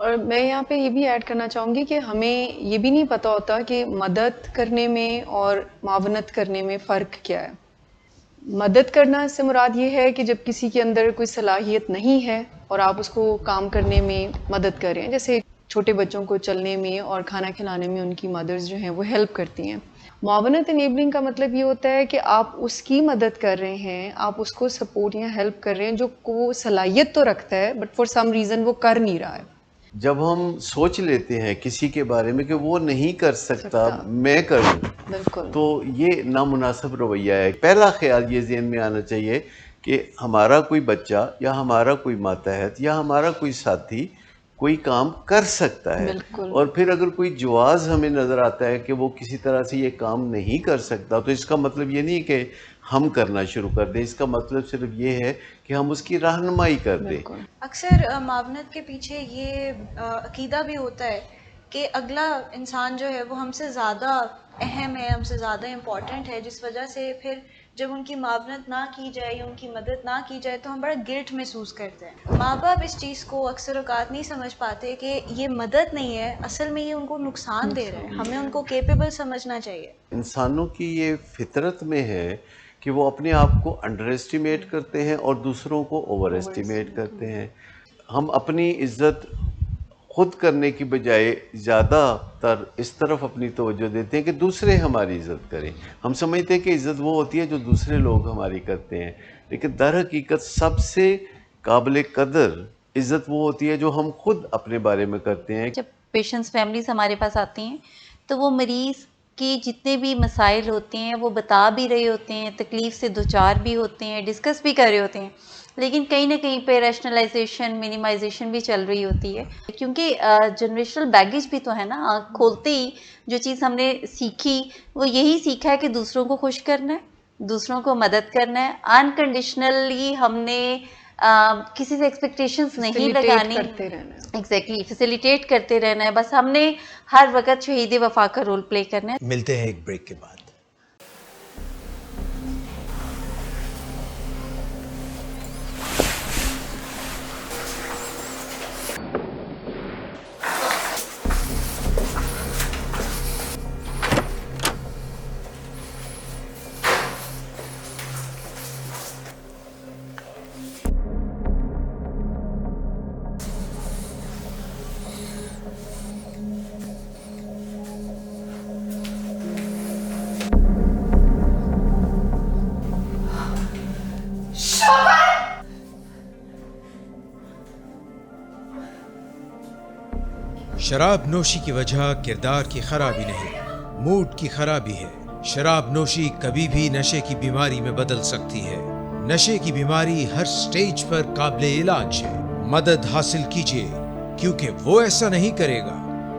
اور میں یہاں پہ یہ بھی ایڈ کرنا چاہوں گی کہ ہمیں یہ بھی نہیں پتہ ہوتا کہ مدد کرنے میں اور معاونت کرنے میں فرق کیا ہے. مدد کرنا سے مراد یہ ہے کہ جب کسی کے اندر کوئی صلاحیت نہیں ہے اور آپ اس کو کام کرنے میں مدد کر رہے ہیں، جیسے چھوٹے بچوں کو چلنے میں اور کھانا کھلانے میں ان کی مدرز جو ہیں وہ ہیلپ کرتی ہیں. معاونت انیبلنگ کا مطلب یہ ہوتا ہے کہ آپ اس کی مدد کر رہے ہیں، آپ اس کو سپورٹ یا ہیلپ کر رہے ہیں جو وہ صلاحیت تو رکھتا ہے بٹ فار سم ریزن وہ کر نہیں رہا ہے. جب ہم سوچ لیتے ہیں کسی کے بارے میں کہ وہ نہیں کر سکتا میں کروں، بالکل تو یہ نامناسب رویہ ہے. پہلا خیال یہ ذہن میں آنا چاہیے کہ ہمارا کوئی بچہ یا ہمارا کوئی ماتحت یا ہمارا کوئی ساتھی کوئی کام کر سکتا ہے، بالکل. اور پھر اگر کوئی جواز ہمیں نظر آتا ہے کہ وہ کسی طرح سے یہ کام نہیں کر سکتا، تو اس کا مطلب یہ نہیں کہ ہم کرنا شروع کر دیں، اس کا مطلب صرف یہ ہے کہ ہم اس کی رہنمائی کر دیں. بالکل اکثر معاونت کے پیچھے یہ عقیدہ بھی ہوتا ہے کہ اگلا انسان جو ہے وہ ہم سے زیادہ اہم ہے، ہم سے زیادہ امپورٹنٹ ہے، جس وجہ سے پھر جب ان کی معاونت نہ کی جائے یا ان کی مدد نہ کی جائے تو ہم بڑا گلٹ محسوس کرتے ہیں. ماں باپ اس چیز کو اکثر اوقات نہیں سمجھ پاتے کہ یہ مدد نہیں ہے، اصل میں یہ ان کو نقصان دے رہا ہے. ہمیں ان کو کیپیبل سمجھنا چاہیے. انسانوں کی یہ فطرت میں ہے کہ وہ اپنے آپ کو انڈر ایسٹیمیٹ کرتے ہیں اور دوسروں کو اوور ایسٹیمیٹ کرتے ہیں. ہم اپنی عزت خود کرنے کی بجائے زیادہ تر اس طرف اپنی توجہ دیتے ہیں کہ دوسرے ہماری عزت کریں. ہم سمجھتے ہیں کہ عزت وہ ہوتی ہے جو دوسرے لوگ ہماری کرتے ہیں، لیکن در حقیقت سب سے قابل قدر عزت وہ ہوتی ہے جو ہم خود اپنے بارے میں کرتے ہیں. جب پیشنٹس فیملیز ہمارے پاس آتی ہیں تو وہ مریض کی جتنے بھی مسائل ہوتے ہیں وہ بتا بھی رہے ہوتے ہیں، تکلیف سے دوچار بھی ہوتے ہیں، ڈسکس بھی کر رہے ہوتے ہیں، لیکن کہیں نہ کہیں پہ ریشنلائزیشن منیمائزیشن بھی چل رہی ہوتی ہے. کیونکہ جنریشنل بیگیج بھی تو ہے نا. آنکھ کھولتے ہی جو چیز ہم نے سیکھی وہ یہی سیکھا ہے کہ دوسروں کو خوش کرنا ہے، دوسروں کو مدد کرنا ہے. انکنڈیشنلی ہم نے کسی سے ایکسپیکٹیشنز نہیں لگانی، کرتے رہنا ہے. ایگزیکٹلی فیسیلیٹیٹ کرتے رہنا ہے. بس ہم نے ہر وقت شہید وفا کا رول پلے کرنا ہے. ملتے ہیں ایک بریک کے بعد. شراب نوشی کی وجہ کردار کی خرابی نہیں، موڈ کی خرابی ہے. شراب نوشی کبھی بھی نشے کی بیماری میں بدل سکتی ہے. نشے کی بیماری ہر سٹیج پر قابل علاج ہے. مدد حاصل کیجیے کیونکہ وہ ایسا نہیں کرے گا.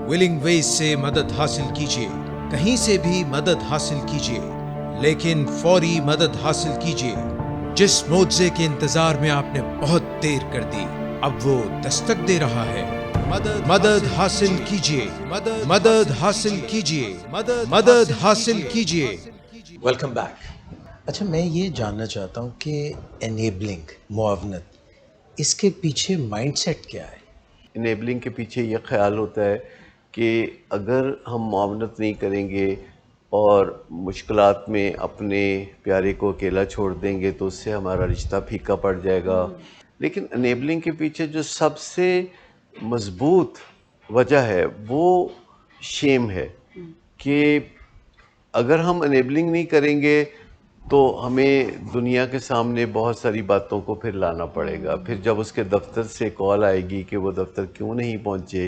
ولنگ ویز سے مدد حاصل کیجیے، کہیں سے بھی مدد حاصل کیجیے، لیکن فوری مدد حاصل کیجیے. جس معجزے کے انتظار میں آپ نے بہت دیر کر دی اب وہ دستک دے رہا ہے. مدد حاصل کیجیے، مدد حاصل کیجیے، مدد حاصل کیجیے. Welcome back. اچھا، میں یہ جاننا چاہتا ہوں کہ انیبلنگ، معاونت، اس کے پیچھے مائنڈ سیٹ کیا ہے؟ انیبلنگ کے پیچھے یہ خیال ہوتا ہے کہ اگر ہم معاونت نہیں کریں گے اور مشکلات میں اپنے پیارے کو اکیلا چھوڑ دیں گے تو اس سے ہمارا رشتہ پھیکا پڑ جائے گا. لیکن انیبلنگ کے پیچھے جو سب سے مضبوط وجہ ہے وہ شیم ہے کہ اگر ہم انیبلنگ نہیں کریں گے تو ہمیں دنیا کے سامنے بہت ساری باتوں کو پھر لانا پڑے گا. پھر جب اس کے دفتر سے کال آئے گی کہ وہ دفتر کیوں نہیں پہنچے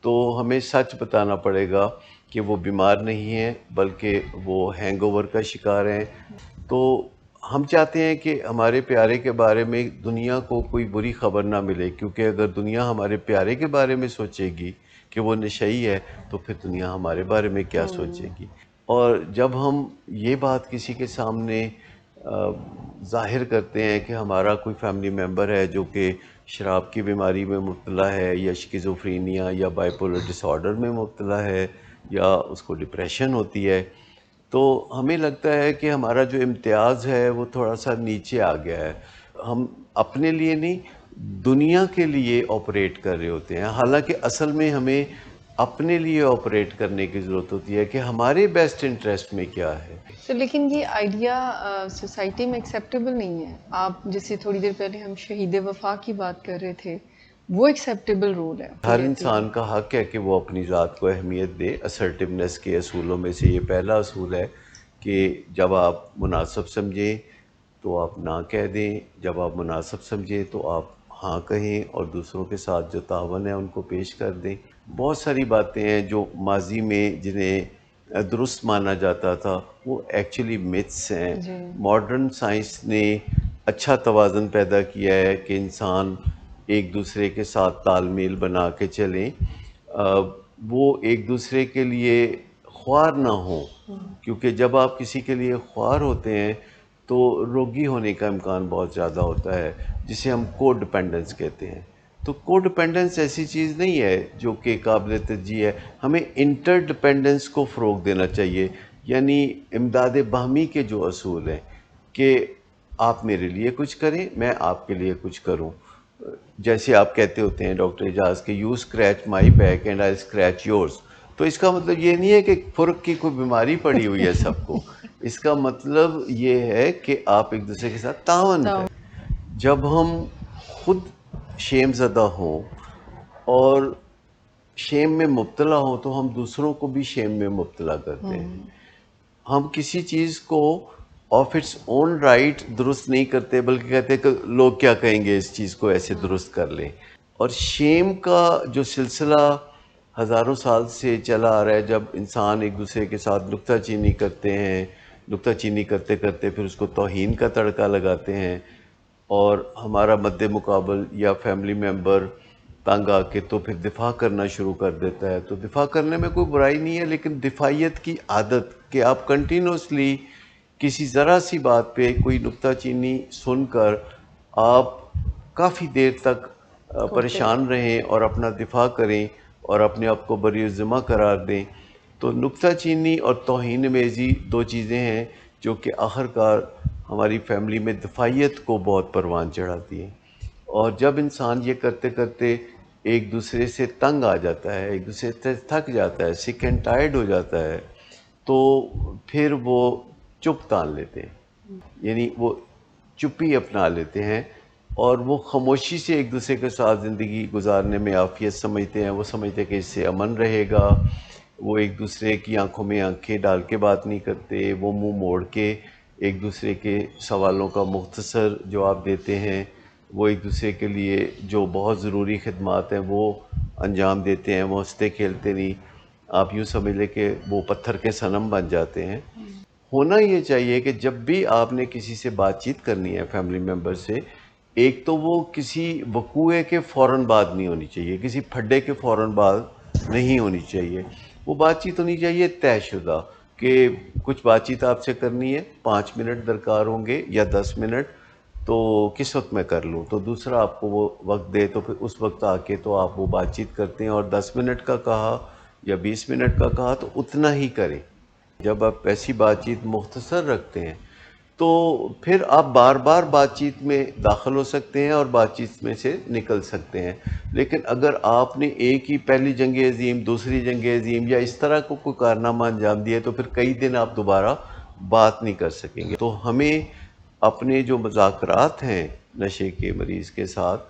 تو ہمیں سچ بتانا پڑے گا کہ وہ بیمار نہیں ہیں بلکہ وہ ہینگ اوور کا شکار ہیں. تو ہم چاہتے ہیں کہ ہمارے پیارے کے بارے میں دنیا کو کوئی بری خبر نہ ملے، کیونکہ اگر دنیا ہمارے پیارے کے بارے میں سوچے گی کہ وہ نشئی ہے تو پھر دنیا ہمارے بارے میں کیا سوچے گی. اور جب ہم یہ بات کسی کے سامنے ظاہر کرتے ہیں کہ ہمارا کوئی فیملی ممبر ہے جو کہ شراب کی بیماری میں مبتلا ہے یا شکیزوفرینیا یا بائیپولر ڈس آرڈر میں مبتلا ہے یا اس کو ڈپریشن ہوتی ہے، تو ہمیں لگتا ہے کہ ہمارا جو امتیاز ہے وہ تھوڑا سا نیچے آ گیا ہے. ہم اپنے لیے نہیں دنیا کے لیے آپریٹ کر رہے ہوتے ہیں، حالانکہ اصل میں ہمیں اپنے لیے آپریٹ کرنے کی ضرورت ہوتی ہے کہ ہمارے بیسٹ انٹرسٹ میں کیا ہے۔ سر لیکن یہ آئیڈیا سوسائٹی میں ایکسیپٹیبل نہیں ہے. آپ جیسے تھوڑی دیر پہلے ہم شہید وفا کی بات کر رہے تھے، وہ ایکسیپٹیبل رول ہے. ہر انسان کا حق ہے کہ وہ اپنی ذات کو اہمیت دے۔ اسرٹیونیس کے اصولوں میں سے یہ پہلا اصول ہے کہ جب آپ مناسب سمجھیں تو آپ نہ کہہ دیں، جب آپ مناسب سمجھیں تو آپ ہاں کہیں، اور دوسروں کے ساتھ جو تعاون ہے ان کو پیش کر دیں۔ بہت ساری باتیں ہیں جو ماضی میں جنہیں درست مانا جاتا تھا وہ ایکچولی میتھس ہیں۔ ماڈرن سائنس نے اچھا توازن پیدا کیا ہے کہ انسان ایک دوسرے کے ساتھ تال میل بنا کے چلیں، وہ ایک دوسرے کے لیے خوار نہ ہوں، کیونکہ جب آپ کسی کے لیے خوار ہوتے ہیں تو روگی ہونے کا امکان بہت زیادہ ہوتا ہے، جسے ہم کو ڈپینڈنس کہتے ہیں۔ تو کو ڈپینڈنس ایسی چیز نہیں ہے جو کہ قابل ترجیح ہے، ہمیں انٹر ڈپینڈنس کو فروغ دینا چاہیے، یعنی امداد باہمی کے جو اصول ہیں کہ آپ میرے لیے کچھ کریں، میں آپ کے لیے کچھ کروں۔ جیسے آپ کہتے ہوتے ہیں ڈاکٹر اعجاز کہ you scratch my back and I scratch yours, تو اس کا مطلب یہ نہیں ہے کہ فرق کی کوئی بیماری پڑی ہوئی ہے سب کو، اس کا مطلب یہ ہے کہ آپ ایک دوسرے کے ساتھ تعاون کریں۔ جب ہم خود شیم زدہ ہوں اور شیم میں مبتلا ہوں تو ہم دوسروں کو بھی شیم میں مبتلا کرتے ہیں۔ ہم کسی چیز کو آف اٹس اون رائٹ درست نہیں کرتے، بلکہ کہتے ہیں کہ لوگ کیا کہیں گے اس چیز کو ایسے درست کر لیں۔ اور شیم کا جو سلسلہ ہزاروں سال سے چلا آ رہا ہے، جب انسان ایک دوسرے کے ساتھ نکتہ چینی کرتے ہیں، نکتہ چینی کرتے کرتے پھر اس کو توہین کا تڑکا لگاتے ہیں، اور ہمارا مد مقابل یا فیملی ممبر تنگ آ کے تو پھر دفاع کرنا شروع کر دیتا ہے۔ تو دفاع کرنے میں کوئی برائی نہیں ہے، لیکن دفاعیت کی عادت کہ آپ کنٹینوسلی کسی ذرا سی بات پہ کوئی نکتہ چینی سن کر آپ کافی دیر تک پریشان رہیں اور اپنا دفاع کریں اور اپنے آپ کو بری ذمہ قرار دیں، تو نکتہ چینی اور توہین آمیزی دو چیزیں ہیں جو کہ آخرکار ہماری فیملی میں دفاعیت کو بہت پروان چڑھاتی ہیں۔ اور جب انسان یہ کرتے کرتے ایک دوسرے سے تنگ آ جاتا ہے، ایک دوسرے سے تھک جاتا ہے، سک اینڈ ٹائرڈ ہو جاتا ہے، تو پھر وہ چپ تان لیتے ہیں، یعنی وہ چپی اپنا لیتے ہیں، اور وہ خاموشی سے ایک دوسرے کے ساتھ زندگی گزارنے میں عافیت سمجھتے ہیں۔ وہ سمجھتے ہیں کہ اس سے امن رہے گا، وہ ایک دوسرے کی آنکھوں میں آنکھیں ڈال کے بات نہیں کرتے، وہ منہ موڑ کے ایک دوسرے کے سوالوں کا مختصر جواب دیتے ہیں، وہ ایک دوسرے کے لیے جو بہت ضروری خدمات ہیں وہ انجام دیتے ہیں، وہ ہنستے کھیلتے نہیں۔ آپ یوں سمجھ لیں کہ وہ پتھر کے صنم بن جاتے ہیں۔ ہونا یہ چاہیے کہ جب بھی آپ نے کسی سے بات چیت کرنی ہے فیملی ممبر سے، ایک تو وہ کسی وقوعے کے فوراً بعد نہیں ہونی چاہیے، کسی پھڈے کے فوراً بعد نہیں ہونی چاہیے، وہ بات چیت ہونی چاہیے طے شدہ کہ کچھ بات چیت آپ سے کرنی ہے، 5 منٹ درکار ہوں گے یا 10 منٹ، تو کس وقت میں کر لوں، تو دوسرا آپ کو وہ وقت دے، تو پھر اس وقت آ کے تو آپ وہ بات چیت کرتے ہیں، اور 10 منٹ کا کہا یا 20 منٹ کا کہا تو اتنا ہی کریں۔ جب آپ ایسی بات چیت مختصر رکھتے ہیں تو پھر آپ بار بار بات چیت میں داخل ہو سکتے ہیں اور بات چیت میں سے نکل سکتے ہیں۔ لیکن اگر آپ نے ایک ہی پہلی جنگ عظیم، دوسری جنگ عظیم یا اس طرح کو کوئی کارنامہ انجام دیا تو پھر کئی دن آپ دوبارہ بات نہیں کر سکیں گے۔ تو ہمیں اپنے جو مذاکرات ہیں نشے کے مریض کے ساتھ،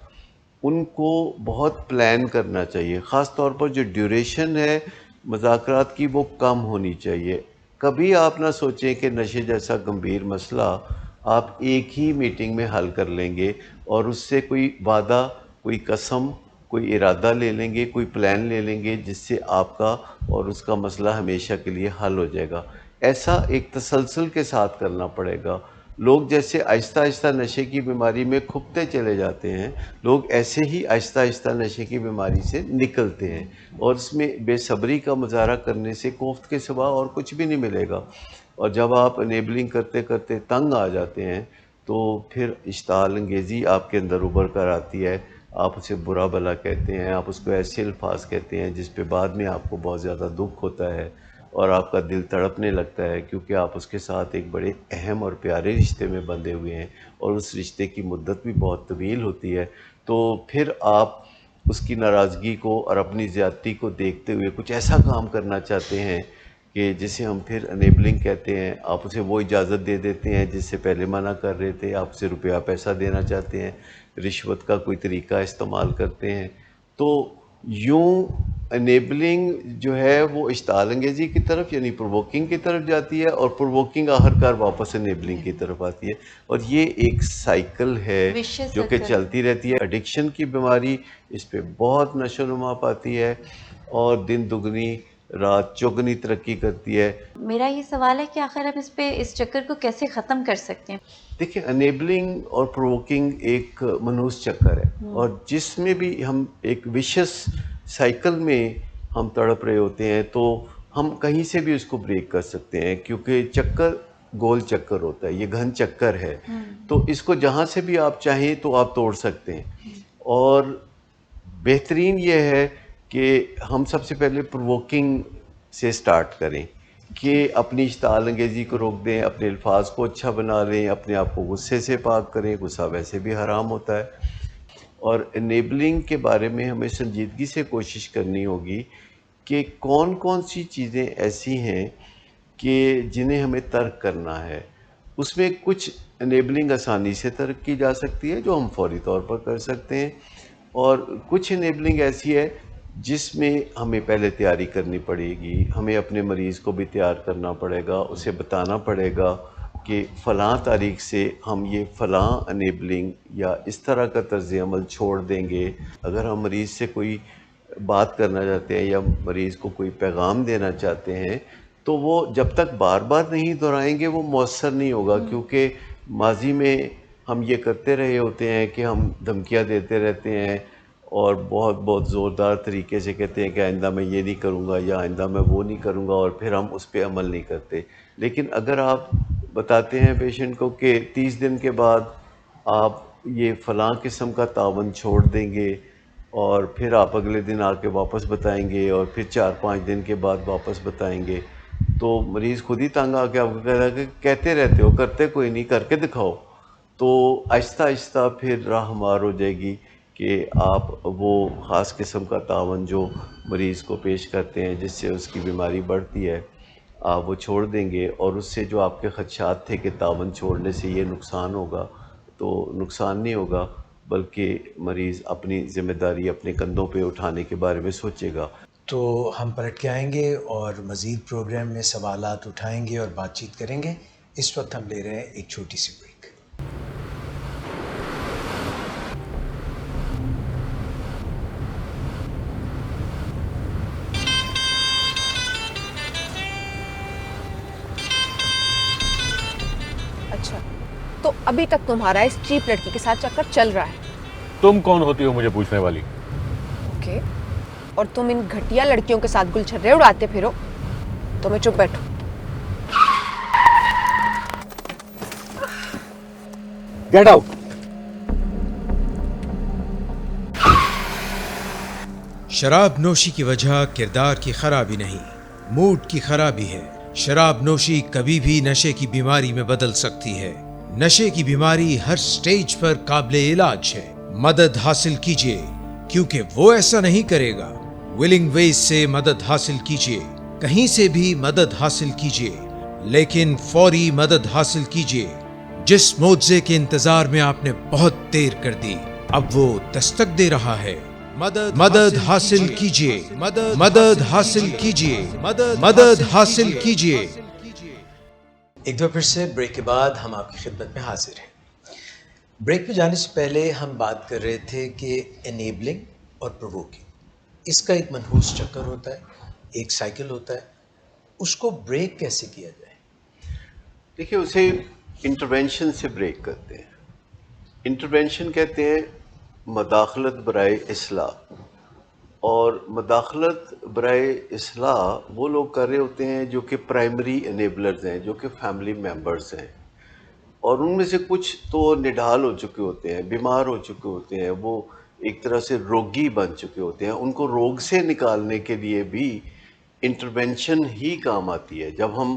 ان کو بہت پلان کرنا چاہیے، خاص طور پر جو ڈیوریشن ہے مذاکرات کی وہ کم ہونی چاہیے۔ کبھی آپ نہ سوچیں کہ نشے جیسا گمبھیر مسئلہ آپ ایک ہی میٹنگ میں حل کر لیں گے اور اس سے کوئی وعدہ، کوئی قسم، کوئی ارادہ لے لیں گے، کوئی پلان لے لیں گے جس سے آپ کا اور اس کا مسئلہ ہمیشہ کے لیے حل ہو جائے گا۔ ایسا ایک تسلسل کے ساتھ کرنا پڑے گا۔ لوگ جیسے آہستہ آہستہ نشے کی بیماری میں کھپتے چلے جاتے ہیں، لوگ ایسے ہی آہستہ آہستہ نشے کی بیماری سے نکلتے ہیں، اور اس میں بے صبری کا مظاہرہ کرنے سے کوفت کے سوا اور کچھ بھی نہیں ملے گا۔ اور جب آپ انیبلنگ کرتے کرتے تنگ آ جاتے ہیں تو پھر اشتعال انگیزی آپ کے اندر ابھر کر آتی ہے، آپ اسے برا بھلا کہتے ہیں، آپ اس کو ایسے الفاظ کہتے ہیں جس پہ بعد میں آپ کو بہت زیادہ دکھ ہوتا ہے اور آپ کا دل تڑپنے لگتا ہے، کیونکہ آپ اس کے ساتھ ایک بڑے اہم اور پیارے رشتے میں بندھے ہوئے ہیں اور اس رشتے کی مدت بھی بہت طویل ہوتی ہے۔ تو پھر آپ اس کی ناراضگی کو اور اپنی زیادتی کو دیکھتے ہوئے کچھ ایسا کام کرنا چاہتے ہیں کہ جسے ہم پھر انیبلنگ کہتے ہیں. آپ اسے وہ اجازت دے دیتے ہیں جس سے پہلے منع کر رہے تھے. آپ اسے روپیہ پیسہ دینا چاہتے ہیں, رشوت کا کوئی طریقہ استعمال کرتے ہیں. تو یوں انیبلنگ جو ہے وہ اشتعال انگیزی کی طرف یعنی پرووکنگ کی طرف جاتی ہے, اور پرووکنگ آخرکار واپس انیبلنگ کی طرف آتی ہے, اور یہ ایک سائیکل ہے Vicious جو کہ circle. چلتی رہتی ہے. ایڈکشن کی بیماری اس پہ بہت نشو و نما پاتی ہے اور دن دگنی رات چوگنی ترقی کرتی ہے. میرا یہ سوال ہے کہ آخر ہم اس چکر کو کیسے ختم کر سکتے ہیں؟ دیکھیں, انیبلنگ اور پرووکنگ ایک منحوس چکر ہے, اور جس میں بھی ہم ایک ویشس سائیکل میں ہم تڑپ رہے ہوتے ہیں تو ہم کہیں سے بھی اس کو بریک کر سکتے ہیں, کیونکہ چکر گول چکر ہوتا ہے, یہ گھن چکر ہے. تو اس کو جہاں سے بھی آپ چاہیں تو آپ توڑ سکتے ہیں, اور بہترین یہ ہے کہ ہم سب سے پہلے پرووکنگ سے سٹارٹ کریں کہ اپنی اشتعال انگیزی کو روک دیں, اپنے الفاظ کو اچھا بنا لیں, اپنے آپ کو غصے سے پاک کریں. غصہ ویسے بھی حرام ہوتا ہے. اور انیبلنگ کے بارے میں ہمیں سنجیدگی سے کوشش کرنی ہوگی کہ کون کون سی چیزیں ایسی ہیں کہ جنہیں ہمیں ترک کرنا ہے. اس میں کچھ انیبلنگ آسانی سے ترک کی جا سکتی ہے جو ہم فوری طور پر کر سکتے ہیں, اور کچھ انیبلنگ ایسی ہے جس میں ہمیں پہلے تیاری کرنی پڑے گی. ہمیں اپنے مریض کو بھی تیار کرنا پڑے گا, اسے بتانا پڑے گا کہ فلاں تاریخ سے ہم یہ فلاں انیبلنگ یا اس طرح کا طرز عمل چھوڑ دیں گے. اگر ہم مریض سے کوئی بات کرنا چاہتے ہیں یا مریض کو کوئی پیغام دینا چاہتے ہیں تو وہ جب تک بار بار نہیں دہرائیں گے وہ مؤثر نہیں ہوگا, کیونکہ ماضی میں ہم یہ کرتے رہے ہوتے ہیں کہ ہم دھمکیاں دیتے رہتے ہیں اور بہت بہت زوردار طریقے سے کہتے ہیں کہ آئندہ میں یہ نہیں کروں گا یا آئندہ میں وہ نہیں کروں گا, اور پھر ہم اس پہ عمل نہیں کرتے. لیکن اگر آپ بتاتے ہیں پیشنٹ کو کہ 30 دن کے بعد آپ یہ فلاں قسم کا تعاون چھوڑ دیں گے, اور پھر آپ اگلے دن آ کے واپس بتائیں گے, اور پھر 4-5 دن کے بعد واپس بتائیں گے, تو مریض خود ہی تنگ آ کے آپ کو کہہ رہا ہے کہ کہتے رہتے ہو, کرتے کوئی نہیں, کر کے دکھاؤ. تو آہستہ آہستہ پھر راہ ہموار ہو جائے گی کہ آپ وہ خاص قسم کا تعاون جو مریض کو پیش کرتے ہیں جس سے اس کی بیماری بڑھتی ہے آپ وہ چھوڑ دیں گے, اور اس سے جو آپ کے خدشات تھے کہ تعاون چھوڑنے سے یہ نقصان ہوگا, تو نقصان نہیں ہوگا, بلکہ مریض اپنی ذمہ داری اپنے کندھوں پہ اٹھانے کے بارے میں سوچے گا. تو ہم پلٹ کے آئیں گے اور مزید پروگرام میں سوالات اٹھائیں گے اور بات چیت کریں گے. اس وقت ہم لے رہے ہیں ایک چھوٹی سی بریک. اچھا, تو ابھی تک تمہارا اس چیپ لڑکی کے ساتھ چکر چل رہا ہے؟ تم کون ہوتی ہو مجھے پوچھنے والی؟ اوکے, اور تم ان گھٹیا لڑکیوں کے ساتھ گل چھرے اڑاتے پھرو تو میں چپ بیٹھوں. Get out. شراب نوشی کی وجہ کردار کی خرابی نہیں, موڈ کی خرابی ہے. شراب نوشی کبھی بھی نشے کی بیماری میں بدل سکتی ہے. نشے کی بیماری ہر سٹیج پر قابل علاج ہے. مدد حاصل کیجیے کیونکہ وہ ایسا نہیں کرے گا. ولنگ ویز سے مدد حاصل کیجیے, کہیں سے بھی مدد حاصل کیجیے, لیکن فوری مدد حاصل کیجیے. جس معجزے کے انتظار میں آپ نے بہت دیر کر دی اب وہ دستک دے رہا ہے. مدد حاصل کیجیے, مدد حاصل کیجیے, مدد حاصل کیجیے. ایک دو پھر سے بریک کے بعد ہم آپ کی خدمت میں حاضر ہیں. بریک پہ جانے سے پہلے ہم بات کر رہے تھے کہ انیبلنگ اور پرووکنگ اس کا ایک منحوس چکر ہوتا ہے, ایک سائیکل ہوتا ہے. اس کو بریک کیسے کیا جائے؟ دیکھیے, اسے انٹرونشن سے بریک کرتے ہیں. انٹرونشن کہتے ہیں مداخلت برائے اصلاح, اور مداخلت برائے اصلاح وہ لوگ کر رہے ہوتے ہیں جو کہ پرائمری انیبلرز ہیں, جو کہ فیملی ممبرز ہیں, اور ان میں سے کچھ تو نڈھال ہو چکے ہوتے ہیں, بیمار ہو چکے ہوتے ہیں, وہ ایک طرح سے روگی بن چکے ہوتے ہیں. ان کو روگ سے نکالنے کے لیے بھی انٹرونشن ہی کام آتی ہے. جب ہم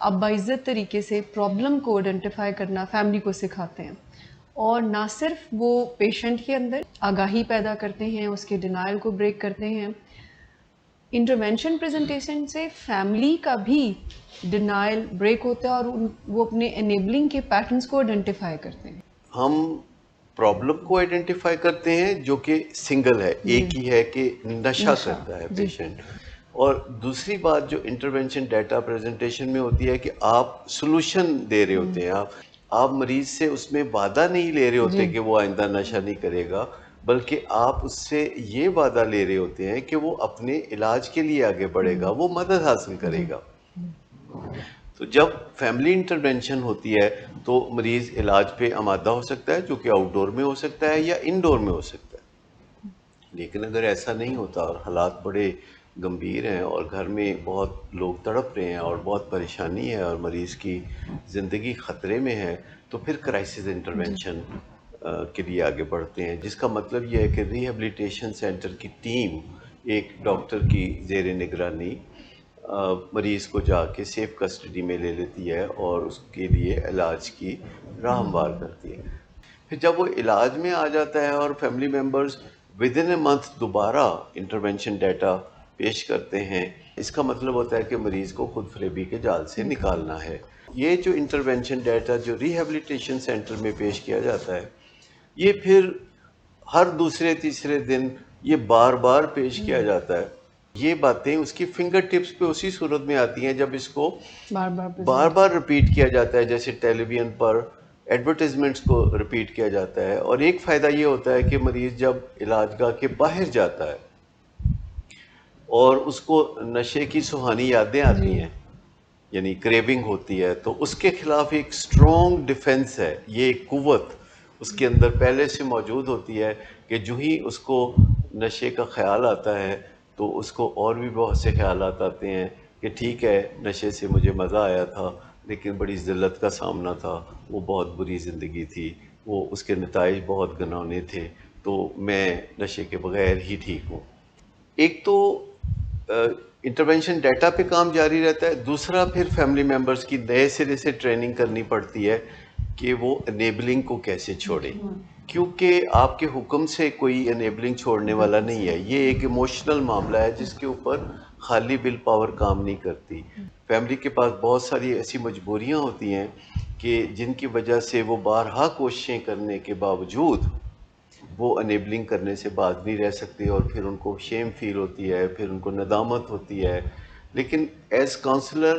آپ باعزت طریقے سے پرابلم کو آئیڈینٹیفائی کرنا فیملی کو سکھاتے ہیں، اور نہ صرف وہ پیشنٹ کے اندر آگاہی پیدا کرتے ہیں، اس کے ڈینائل کو بریک کرتے ہیں، انٹرونشن پریزنٹیشن سے فیملی کا بھی ڈینائل بریک ہوتا ہے اور وہ اپنے انیبلنگ کے پیٹرنز کو آئیڈینٹیفائی کرتے ہیں۔ ہم پرابلم کو آئیڈینٹیفائی کرتے ہیں جو کہ سنگل ہے، ایک ہی ہے کہ نشہ کرتا ہے پیشنٹ، اور دوسری بات جو انٹرونشن ڈیٹا پریزنٹیشن میں ہوتی ہے کہ آپ سولوشن دے رہے ہوتے ہیں، آپ مریض سے اس میں وعدہ نہیں لے رہے ہوتے کہ وہ آئندہ نشہ نہیں کرے گا، بلکہ آپ اس سے یہ وعدہ لے رہے ہوتے ہیں کہ وہ اپنے علاج کے لیے آگے بڑھے گا، وہ مدد حاصل کرے گا۔ تو جب فیملی انٹرونشن ہوتی ہے تو مریض علاج پہ آمادہ ہو سکتا ہے، جو کہ آؤٹ ڈور میں ہو سکتا ہے یا انڈور میں ہو سکتا ہے۔ لیکن اگر ایسا نہیں ہوتا اور حالات بڑے گمبھیر ہیں اور گھر میں بہت لوگ تڑپ رہے ہیں اور بہت پریشانی ہے اور مریض کی زندگی خطرے میں ہے، تو پھر کرائسس انٹرونشن کے لیے آگے بڑھتے ہیں، جس کا مطلب یہ ہے کہ ریہیبلیٹیشن سینٹر کی ٹیم ایک ڈاکٹر کی زیر نگرانی مریض کو جا کے سیف کسٹڈی میں لے لیتی ہے اور اس کے لیے علاج کی راہ ہموار کرتی ہے۔ پھر جب وہ علاج میں آ جاتا ہے اور family members with in a month دوبارہ انٹرونشن ڈیٹا پیش کرتے ہیں، اس کا مطلب ہوتا ہے کہ مریض کو خود فریبی کے جال سے نکالنا ہے۔ یہ جو انٹرونشن ڈیٹا جو ریہیبلیٹیشن سینٹر میں پیش کیا جاتا ہے، یہ پھر ہر دوسرے تیسرے دن یہ بار بار پیش کیا جاتا ہے۔ یہ باتیں اس کی فنگر ٹپس پہ اسی صورت میں آتی ہیں جب اس کو بار بار رپیٹ کیا جاتا ہے، جیسے ٹیلی ویژن پر ایڈورٹائزمنٹس کو رپیٹ کیا جاتا ہے۔ اور ایک فائدہ یہ ہوتا ہے کہ مریض جب علاج گاہ کے باہر جاتا ہے اور اس کو نشے کی سہانی یادیں آتی ہیں، یعنی کریونگ ہوتی ہے، تو اس کے خلاف ایک اسٹرانگ ڈیفنس ہے، یہ ایک قوت اس کے اندر پہلے سے موجود ہوتی ہے کہ جو ہی اس کو نشے کا خیال آتا ہے تو اس کو اور بھی بہت سے خیالات آتے ہیں کہ ٹھیک ہے، نشے سے مجھے مزہ آیا تھا لیکن بڑی ذلت کا سامنا تھا، وہ بہت بری زندگی تھی، وہ اس کے نتائج بہت گھناؤنے تھے، تو میں نشے کے بغیر ہی ٹھیک ہوں۔ ایک تو انٹرونشن ڈیٹا پہ کام جاری رہتا ہے، دوسرا پھر فیملی ممبرز کی نئے سرے سے ٹریننگ کرنی پڑتی ہے کہ وہ انیبلنگ کو کیسے چھوڑیں، کیونکہ آپ کے حکم سے کوئی انیبلنگ چھوڑنے والا نہیں ہے، یہ ایک ایموشنل معاملہ ہے جس کے اوپر خالی ول پاور کام نہیں کرتی۔ فیملی کے پاس بہت ساری ایسی مجبوریاں ہوتی ہیں کہ جن کی وجہ سے وہ بارہا کوششیں کرنے کے باوجود وہ انیبلنگ کرنے سے باز نہیں رہ سکتے، اور پھر ان کو شیم فیل ہوتی ہے، پھر ان کو ندامت ہوتی ہے۔ لیکن ایز کاؤنسلر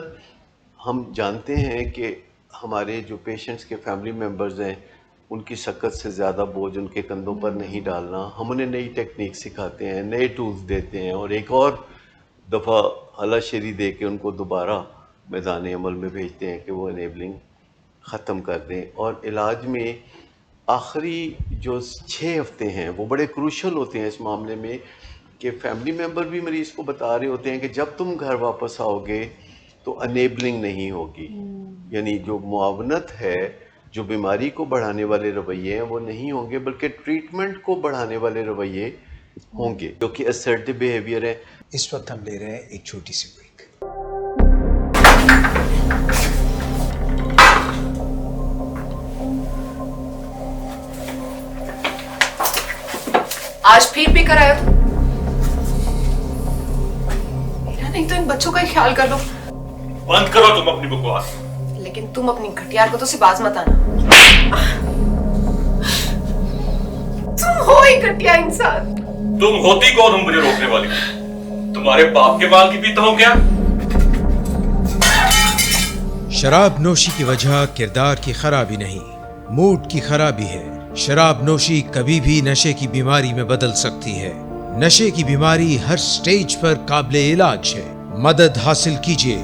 ہم جانتے ہیں کہ ہمارے جو پیشنٹس کے فیملی ممبرز ہیں ان کی سکت سے زیادہ بوجھ ان کے کندھوں پر نہیں ڈالنا، ہم انہیں نئی ٹیکنیک سکھاتے ہیں، نئے ٹولز دیتے ہیں، اور ایک اور دفعہ ہلا شیری دے کے ان کو دوبارہ میدان عمل میں بھیجتے ہیں کہ وہ انیبلنگ ختم کر دیں۔ اور علاج میں آخری جو 6 ہفتے ہیں وہ بڑے کروشل ہوتے ہیں اس معاملے میں کہ فیملی ممبر بھی مریض کو بتا رہے ہوتے ہیں کہ جب تم گھر واپس آؤ گے تو انیبلنگ نہیں ہوگی، یعنی جو معاونت ہے، جو بیماری کو بڑھانے والے رویے ہیں وہ نہیں ہوں گے، بلکہ ٹریٹمنٹ کو بڑھانے والے رویے ہوں گے، جو کہ assertive behavior ہے۔ اس وقت ہم لے رہے ہیں ایک چھوٹی سی بریک۔ آج پھر بھی کرایا تو میرا نہیں تو ان بچوں کا ہی خیال کر لو۔ بند کرو تم اپنی بکواس، لیکن تم اپنی گھٹیا حرکتوں سے باز مت آنا۔ تم ہو ہی گھٹیا انسان۔ تم ہوتی کون ہو مجھے روکنے والی؟ تمہارے باپ کے بال کی پیتا ہوں کیا؟ شراب نوشی کی وجہ کردار کی خرابی نہیں، موڈ کی خرابی ہے۔ شراب نوشی کبھی بھی نشے کی بیماری میں بدل سکتی ہے۔ نشے کی بیماری ہر سٹیج پر قابل علاج ہے۔ مدد حاصل کیجیے،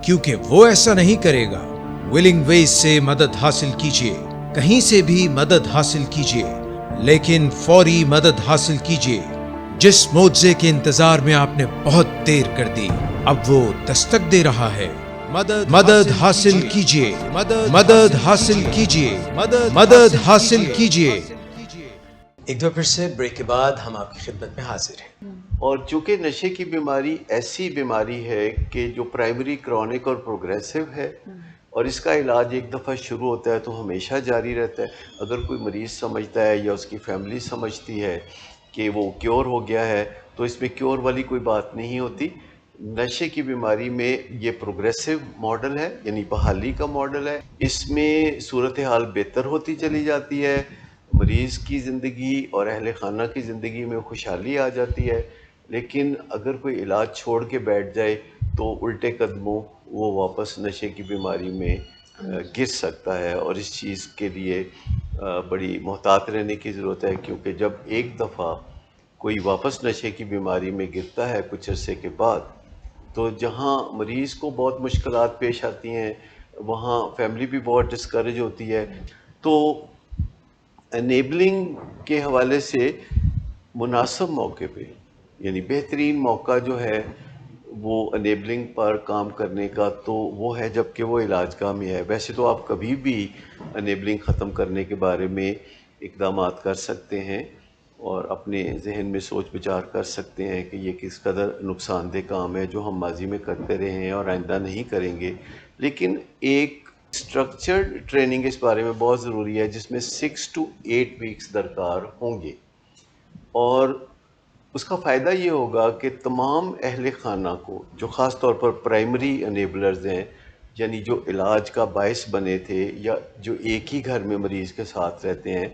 کیونکہ وہ ایسا نہیں کرے گا۔ ولنگ ویز سے مدد حاصل کیجیے، کہیں سے بھی مدد حاصل کیجیے، لیکن فوری مدد حاصل کیجیے۔ جس معجزے کے انتظار میں آپ نے بہت دیر کر دی، اب وہ دستک دے رہا ہے۔ مدد حاصل کیجیے، مدد حاصل کیجیے، مدد حاصل کیجیے۔ ایک دفعہ پھر سے بریک کے بعد ہم آپ کی خدمت میں حاضر ہیں، اور چونکہ نشے کی بیماری ایسی بیماری ہے کہ جو پرائمری، کرونک اور پروگریسو ہے، اور اس کا علاج ایک دفعہ شروع ہوتا ہے تو ہمیشہ جاری رہتا ہے. اگر کوئی مریض سمجھتا ہے یا اس کی فیملی سمجھتی ہے کہ وہ کیور ہو گیا ہے تو اس میں کیور والی کوئی بات نہیں ہوتی. نشے کی بیماری میں یہ پروگریسو ماڈل ہے، یعنی بحالی کا ماڈل ہے. اس میں صورتحال بہتر ہوتی چلی جاتی ہے، مریض کی زندگی اور اہل خانہ کی زندگی میں خوشحالی آ جاتی ہے. لیکن اگر کوئی علاج چھوڑ کے بیٹھ جائے تو الٹے قدموں وہ واپس نشے کی بیماری میں گر سکتا ہے، اور اس چیز کے لیے بڑی محتاط رہنے کی ضرورت ہے. کیونکہ جب ایک دفعہ کوئی واپس نشے کی بیماری میں گرتا ہے کچھ عرصے کے بعد، تو جہاں مریض کو بہت مشکلات پیش آتی ہیں وہاں فیملی بھی بہت ڈسکریج ہوتی ہے. تو انیبلنگ کے حوالے سے مناسب موقع پہ، یعنی بہترین موقع جو ہے وہ انیبلنگ پر کام کرنے کا تو وہ ہے جب کہ وہ علاج گامی ہے. ویسے تو آپ کبھی بھی انیبلنگ ختم کرنے کے بارے میں اقدامات کر سکتے ہیں اور اپنے ذہن میں سوچ بچار کر سکتے ہیں کہ یہ کس قدر نقصان دہ کام ہے جو ہم ماضی میں کرتے رہے ہیں اور آئندہ نہیں کریں گے. لیکن ایک اسٹرکچرڈ ٹریننگ اس بارے میں بہت ضروری ہے جس میں 6 to 8 ویکس درکار ہوں گے. اور اس کا فائدہ یہ ہوگا کہ تمام اہل خانہ کو، جو خاص طور پر پرائمری انیبلرز ہیں، یعنی جو علاج کا باعث بنے تھے یا جو ایک ہی گھر میں مریض کے ساتھ رہتے ہیں،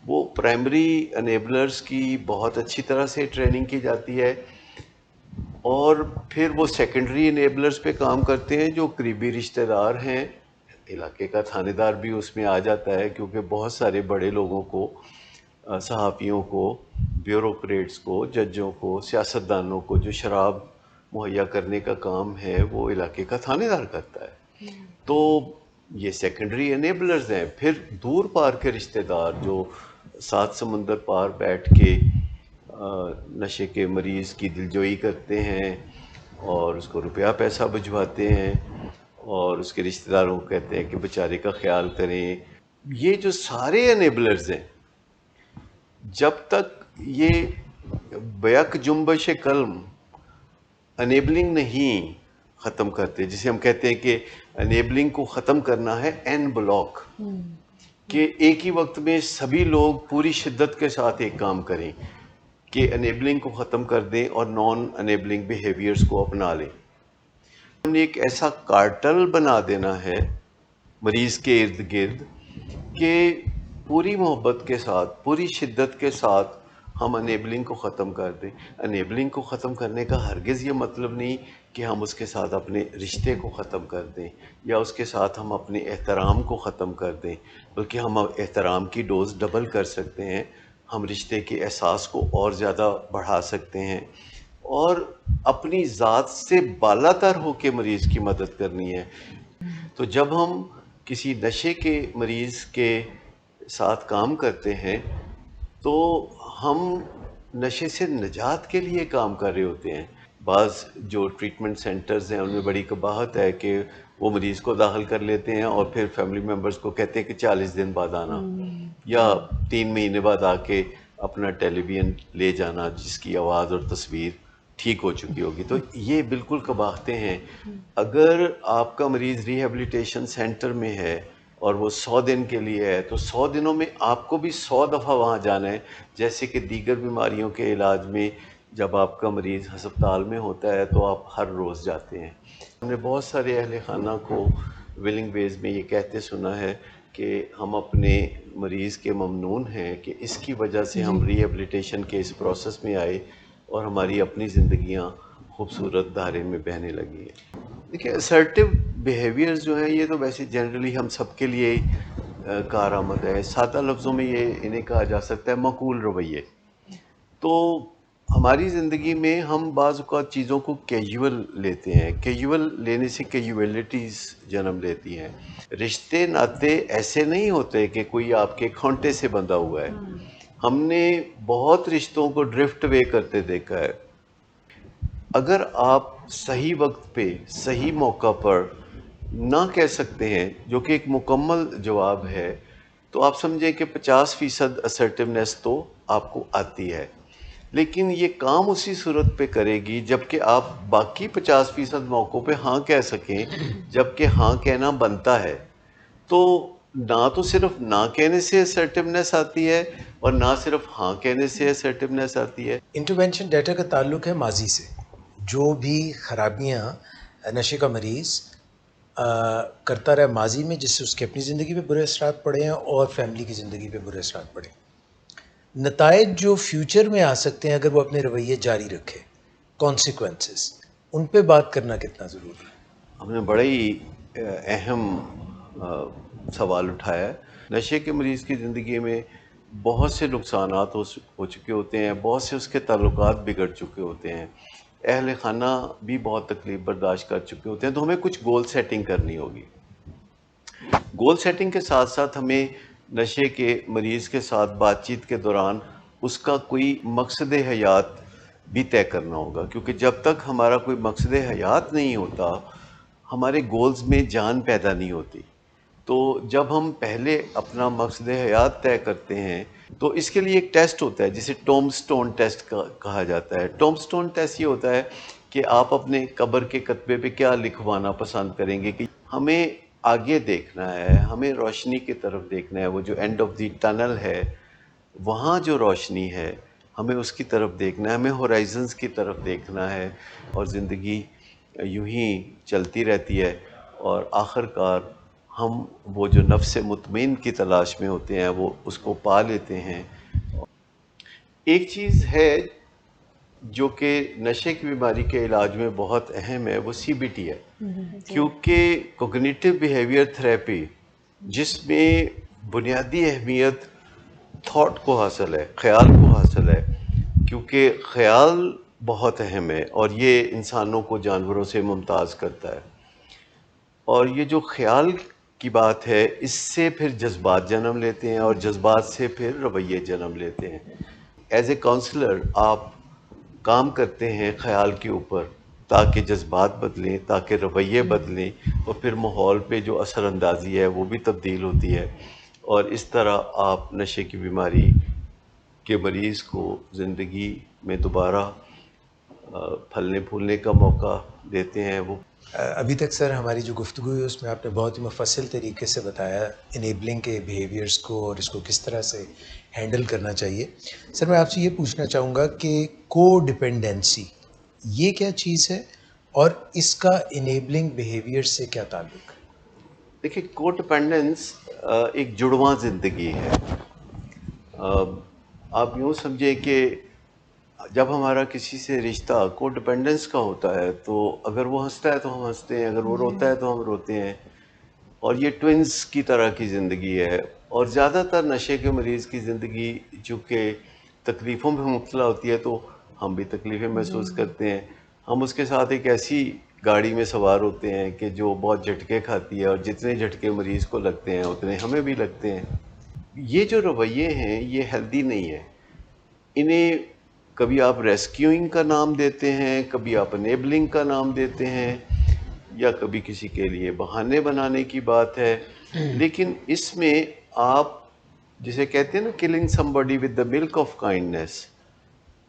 وہ پرائمری انیبلرز کی بہت اچھی طرح سے ٹریننگ کی جاتی ہے. اور پھر وہ سیکنڈری انیبلرز پہ کام کرتے ہیں جو قریبی رشتہ دار ہیں. علاقے کا تھانے دار بھی اس میں آ جاتا ہے کیونکہ بہت سارے بڑے لوگوں کو، صحافیوں کو، بیوروکریٹس کو، ججوں کو، سیاستدانوں کو جو شراب مہیا کرنے کا کام ہے وہ علاقے کا تھانے دار کرتا ہے. تو یہ سیکنڈری انیبلرز ہیں. پھر دور پار کے رشتہ دار جو 7 سمندر پار بیٹھ کے نشے کے مریض کی دلجوئی کرتے ہیں اور اس کو روپیہ پیسہ بھجواتے ہیں اور اس کے رشتہ داروں کو کہتے ہیں کہ بیچارے کا خیال کریں. یہ جو سارے انیبلرز ہیں، جب تک یہ بیک جنبش قلم انیبلنگ نہیں ختم کرتے، جسے ہم کہتے ہیں کہ انیبلنگ کو ختم کرنا ہے این بلاک، کہ ایک ہی وقت میں سبھی لوگ پوری شدت کے ساتھ ایک کام کریں کہ انیبلنگ کو ختم کر دیں اور نان انیبلنگ بیہیویئرز کو اپنا لیں. ہم نے ایک ایسا کارٹل بنا دینا ہے مریض کے ارد گرد کہ پوری محبت کے ساتھ، پوری شدت کے ساتھ ہم انیبلنگ کو ختم کر دیں. انیبلنگ کو ختم کرنے کا ہرگز یہ مطلب نہیں کہ ہم اس کے ساتھ اپنے رشتے کو ختم کر دیں یا اس کے ساتھ ہم اپنے احترام کو ختم کر دیں، بلکہ ہم احترام کی ڈوز ڈبل کر سکتے ہیں. ہم رشتے کے احساس کو اور زیادہ بڑھا سکتے ہیں اور اپنی ذات سے بالا تر ہو کے مریض کی مدد کرنی ہے. تو جب ہم کسی نشے کے مریض کے ساتھ کام کرتے ہیں تو ہم نشے سے نجات کے لیے کام کر رہے ہوتے ہیں. بعض جو ٹریٹمنٹ سینٹرز ہیں ان میں بڑی قباحت ہے کہ وہ مریض کو داخل کر لیتے ہیں اور پھر فیملی ممبرز کو کہتے ہیں کہ 40 دن بعد آنا یا 3 مہینے بعد آ کے اپنا ٹیلی ویژن لے جانا جس کی آواز اور تصویر ٹھیک ہو چکی ہوگی. تو یہ بالکل قباحتیں ہیں. اگر آپ کا مریض ریہیبلیٹیشن سینٹر میں ہے اور وہ 100 دن کے لیے ہے تو 100 دنوں میں آپ کو بھی 100 دفعہ وہاں جانا ہے، جیسے کہ دیگر بیماریوں کے علاج میں جب آپ کا مریض ہسپتال میں ہوتا ہے تو آپ ہر روز جاتے ہیں. ہم نے بہت سارے اہل خانہ کو ولنگ ویز میں یہ کہتے سنا ہے کہ ہم اپنے مریض کے ممنون ہیں کہ اس کی وجہ سے ہم ریہیبلیٹیشن کے اس پروسیس میں آئے اور ہماری اپنی زندگیاں خوبصورت دھارے میں بہنے لگی ہیں. دیکھیں، اسرٹیو بیہیویئرز جو ہیں یہ تو ویسے جنرلی ہم سب کے لیے کارآمد ہے. سادہ لفظوں میں یہ انہیں کہا جا سکتا ہے معقول رویے. تو ہماری زندگی میں ہم بعض اوقات چیزوں کو کیجول لیتے ہیں. کیجول لینے سے کیجولیٹیز جنم لیتی ہیں. رشتے ناطے ایسے نہیں ہوتے کہ کوئی آپ کے کھونٹے سے بندھا ہوا ہے. ہم نے بہت رشتوں کو ڈرفٹ وے کرتے دیکھا ہے. اگر آپ صحیح وقت پہ صحیح موقع پر نہ کہہ سکتے ہیں، جو کہ ایک مکمل جواب ہے، تو آپ سمجھیں کہ 50% اسرٹیونیس تو آپ کو آتی ہے. لیکن یہ کام اسی صورت پہ کرے گی جب کہ آپ باقی 50% موقعوں پہ ہاں کہہ سکیں، جب کہ ہاں کہنا بنتا ہے. تو نہ تو صرف نہ کہنے سے assertiveness آتی ہے اور نہ صرف ہاں کہنے سے assertiveness آتی ہے. انٹرونشن ڈیٹا کا تعلق ہے ماضی سے. جو بھی خرابیاں نشے کا مریض کرتا رہا ماضی میں، جس سے اس کی اپنی زندگی پہ برے اثرات پڑے ہیں اور فیملی کی زندگی پہ برے اثرات پڑے. نتائج جو فیوچر میں آ سکتے ہیں اگر وہ اپنے رویے جاری رکھے، کانسیکوینسز، ان پہ بات کرنا کتنا ضروری ہے؟ ہم نے بڑا ہی اہم سوال اٹھایا ہے. نشے کے مریض کی زندگی میں بہت سے نقصانات ہو چکے ہوتے ہیں، بہت سے اس کے تعلقات بگڑ چکے ہوتے ہیں، اہل خانہ بھی بہت تکلیف برداشت کر چکے ہوتے ہیں. تو ہمیں کچھ گول سیٹنگ کرنی ہوگی. گول سیٹنگ کے ساتھ ساتھ ہمیں نشے کے مریض کے ساتھ بات چیت کے دوران اس کا کوئی مقصد حیات بھی طے کرنا ہوگا، کیونکہ جب تک ہمارا کوئی مقصد حیات نہیں ہوتا ہمارے گولز میں جان پیدا نہیں ہوتی. تو جب ہم پہلے اپنا مقصد حیات طے کرتے ہیں تو اس کے لیے ایک ٹیسٹ ہوتا ہے جسے ٹوم سٹون ٹیسٹ کہا جاتا ہے. ٹوم سٹون ٹیسٹ یہ ہوتا ہے کہ آپ اپنے قبر کے کتبے پہ کیا لکھوانا پسند کریں گے کہ ہمیں آگے دیکھنا ہے، ہمیں روشنی کی طرف دیکھنا ہے، وہ جو اینڈ آف دی ٹنل ہے وہاں جو روشنی ہے ہمیں اس کی طرف دیکھنا ہے، ہمیں ہورائزنز کی طرف دیکھنا ہے. اور زندگی یوں ہی چلتی رہتی ہے اور آخر کار ہم وہ جو نفس مطمئن کی تلاش میں ہوتے ہیں وہ اس کو پا لیتے ہیں. ایک چیز ہے جو کہ نشے کی بیماری کے علاج میں بہت اہم ہے، وہ سی بی ٹی ہے. کیونکہ کوگنیٹو بیہیویئر تھراپی جس میں بنیادی اہمیت تھاٹ کو حاصل ہے، خیال کو حاصل ہے، کیونکہ خیال بہت اہم ہے اور یہ انسانوں کو جانوروں سے ممتاز کرتا ہے. اور یہ جو خیال کی بات ہے اس سے پھر جذبات جنم لیتے ہیں اور جذبات سے پھر رویے جنم لیتے ہیں. ایز اے کاؤنسلر آپ کام کرتے ہیں خیال کے اوپر تاکہ جذبات بدلیں، تاکہ رویے بدلیں، اور پھر ماحول پہ جو اثر اندازی ہے وہ بھی تبدیل ہوتی ہے. اور اس طرح آپ نشے کی بیماری کے مریض کو زندگی میں دوبارہ پھلنے پھولنے کا موقع دیتے ہیں. وہ ابھی تک سر ہماری جو گفتگو ہے اس میں آپ نے بہت ہی مفصل طریقے سے بتایا انیبلنگ کے بیہیویئرس کو اور اس کو کس طرح سے ہینڈل کرنا چاہیے. سر میں آپ سے یہ پوچھنا چاہوں گا کہ کو ڈپینڈنسی یہ کیا چیز ہے اور اس کا انیبلنگ بیہیویئر سے کیا تعلق ہے؟ دیکھیں، کو ڈپینڈنس ایک جڑواں زندگی ہے. آپ یوں سمجھیں کہ جب ہمارا کسی سے رشتہ کو ڈپینڈنس کا ہوتا ہے تو اگر وہ ہنستا ہے تو ہم ہنستے ہیں، اگر وہ روتا ہے تو ہم روتے ہیں، اور یہ ٹوئنز کی طرح کی زندگی ہے. اور زیادہ تر نشے کے مریض کی زندگی چونکہ تکلیفوں میں مبتلا ہوتی ہے تو ہم بھی تکلیفیں محسوس کرتے ہیں. ہم اس کے ساتھ ایک ایسی گاڑی میں سوار ہوتے ہیں کہ جو بہت جھٹکے کھاتی ہے، اور جتنے جھٹکے مریض کو لگتے ہیں اتنے ہمیں بھی لگتے ہیں. یہ جو رویے ہیں یہ ہیلدی نہیں ہے. انہیں کبھی آپ ریسکیوئنگ کا نام دیتے ہیں، کبھی آپ انیبلنگ کا نام دیتے ہیں، یا کبھی کسی کے لیے بہانے بنانے کی بات ہے. لیکن اس میں آپ جسے کہتے ہیں نا killing somebody with the milk of kindness،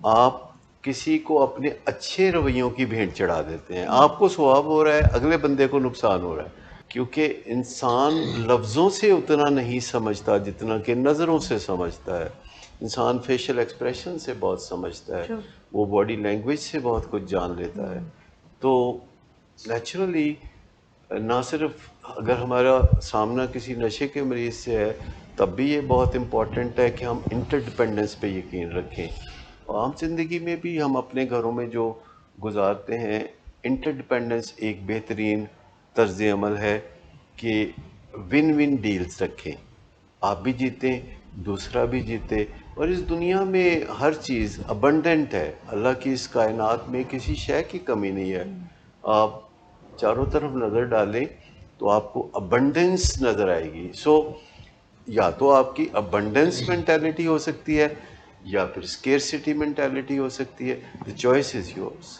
آپ کسی کو اپنے اچھے رویوں کی بھیٹ چڑھا دیتے ہیں. آپ کو ثواب ہو رہا ہے، اگلے بندے کو نقصان ہو رہا ہے. کیونکہ انسان لفظوں سے اتنا نہیں سمجھتا جتنا کہ نظروں سے سمجھتا ہے. انسان فیشل ایکسپریشن سے بہت سمجھتا ہے، وہ باڈی لینگویج سے بہت کچھ جان لیتا ہے. تو نیچرلی نہ صرف اگر ہمارا سامنا کسی نشے کے مریض سے ہے تب بھی یہ بہت امپورٹنٹ ہے کہ ہم انٹر ڈپینڈنس پہ یقین رکھیں. عام زندگی میں بھی ہم اپنے گھروں میں جو گزارتے ہیں انٹر ڈپینڈنس ایک بہترین طرز عمل ہے کہ ون ون ڈیلز رکھیں. آپ بھی جیتیں، دوسرا بھی جیتے. اور اس دنیا میں ہر چیز ابنڈنٹ ہے. اللہ کی اس کائنات میں کسی شے کی کمی نہیں ہے. آپ چاروں طرف نظر ڈالیں تو آپ کو ابنڈنس نظر آئے گی. سو یا تو آپ کی ابنڈنس مینٹیلٹی ہو سکتی ہے یا پھر اسکیرسٹی مینٹیلٹی ہو سکتی ہے. The choice is yours.